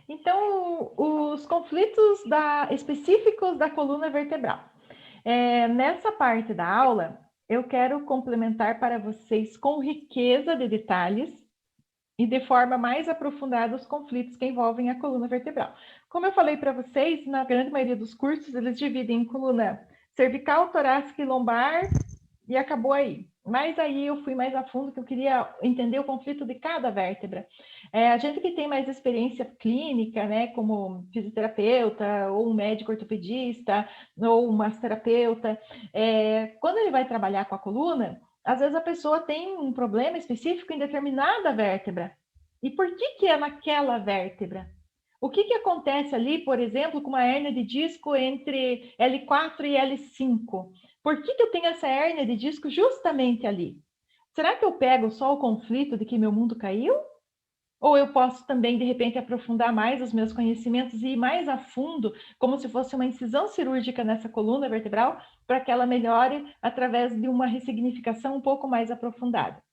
Então, os conflitos específicos da coluna vertebral. Nessa parte da aula, eu quero complementar para vocês com riqueza de detalhes e de forma mais aprofundada os conflitos que envolvem a coluna vertebral. Como eu falei para vocês, na grande maioria dos cursos, eles dividem em coluna cervical, torácica e lombar, e acabou aí. Mas aí eu fui mais a fundo, que eu queria entender o conflito de cada vértebra. A gente que tem mais experiência clínica, né, como fisioterapeuta, ou um médico ortopedista, ou um massoterapeuta, quando ele vai trabalhar com a coluna, às vezes a pessoa tem um problema específico em determinada vértebra. E por que é naquela vértebra? O que acontece ali, por exemplo, com uma hérnia de disco entre L4 e L5? Por que eu tenho essa hérnia de disco justamente ali? Será que eu pego só o conflito de que meu mundo caiu? Ou eu posso também, de repente, aprofundar mais os meus conhecimentos e ir mais a fundo, como se fosse uma incisão cirúrgica nessa coluna vertebral, para que ela melhore através de uma ressignificação um pouco mais aprofundada.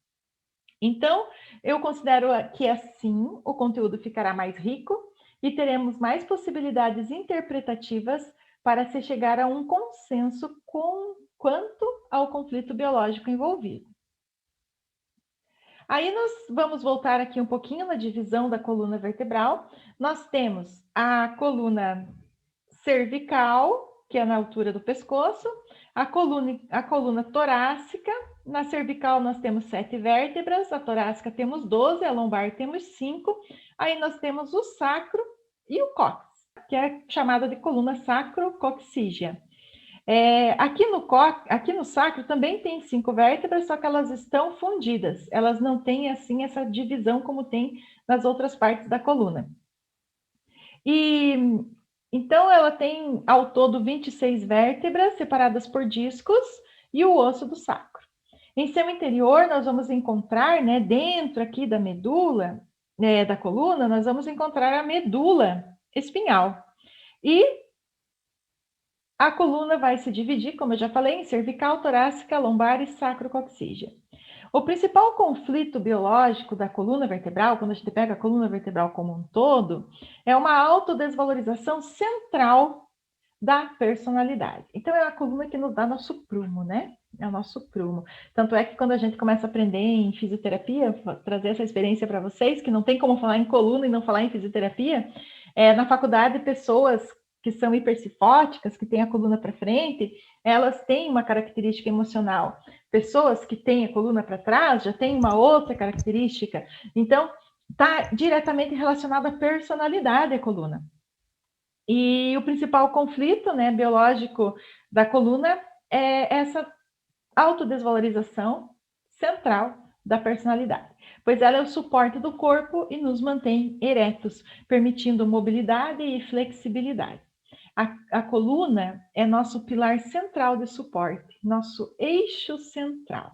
Então, eu considero que assim o conteúdo ficará mais rico e teremos mais possibilidades interpretativas para se chegar a um consenso quanto ao conflito biológico envolvido. Aí nós vamos voltar aqui um pouquinho na divisão da coluna vertebral. Nós temos a coluna cervical, que é na altura do pescoço, a coluna torácica. Na cervical nós temos 7 vértebras, a torácica temos 12, a lombar temos 5. Aí nós temos o sacro e o cóccix, que é chamada de coluna sacrococcígea. Aqui no sacro também tem 5 vértebras, só que elas estão fundidas. Elas não têm assim essa divisão como tem nas outras partes da coluna. E então ela tem ao todo 26 vértebras separadas por discos e o osso do sacro. Em seu interior nós vamos encontrar, né, dentro aqui da medula, da coluna, nós vamos encontrar a medula espinhal. E a coluna vai se dividir, como eu já falei, em cervical, torácica, lombar e sacrococcígea. O principal conflito biológico da coluna vertebral, quando a gente pega a coluna vertebral como um todo, é uma autodesvalorização central da personalidade. Então, é a coluna que nos dá nosso prumo, né? É o nosso prumo. Tanto é que quando a gente começa a aprender em fisioterapia, vou trazer essa experiência para vocês, que não tem como falar em coluna e não falar em fisioterapia, na faculdade, pessoas que são hipercifóticas, que têm a coluna para frente, elas têm uma característica emocional. Pessoas que têm a coluna para trás já têm uma outra característica. Então, está diretamente relacionado à personalidade da coluna. E o principal conflito, né, biológico da coluna é essa autodesvalorização central da personalidade, pois ela é o suporte do corpo e nos mantém eretos, permitindo mobilidade e flexibilidade. A coluna é nosso pilar central de suporte, nosso eixo central.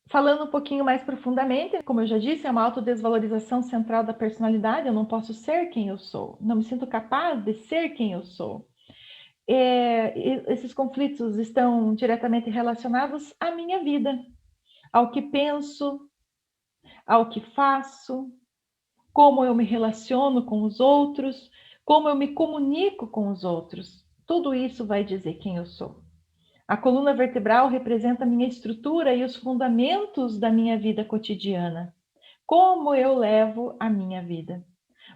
Falando um pouquinho mais profundamente, como eu já disse, é uma autodesvalorização central da personalidade. Eu não posso ser quem eu sou, não me sinto capaz de ser quem eu sou. Esses conflitos estão diretamente relacionados à minha vida, ao que penso, ao que faço, como eu me relaciono com os outros, como eu me comunico com os outros. Tudo isso vai dizer quem eu sou. A coluna vertebral representa a minha estrutura e os fundamentos da minha vida cotidiana. Como eu levo a minha vida.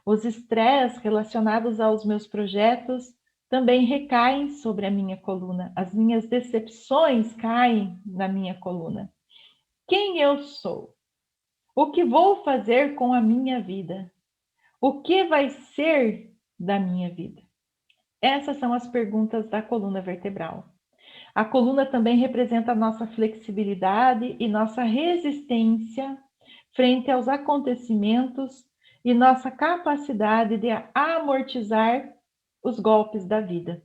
Os estresses relacionados aos meus projetos também recaem sobre a minha coluna. As minhas decepções caem na minha coluna. Quem eu sou? O que vou fazer com a minha vida? O que vai ser da minha vida? Essas são as perguntas da coluna vertebral. A coluna também representa a nossa flexibilidade e nossa resistência frente aos acontecimentos e nossa capacidade de amortizar os golpes da vida.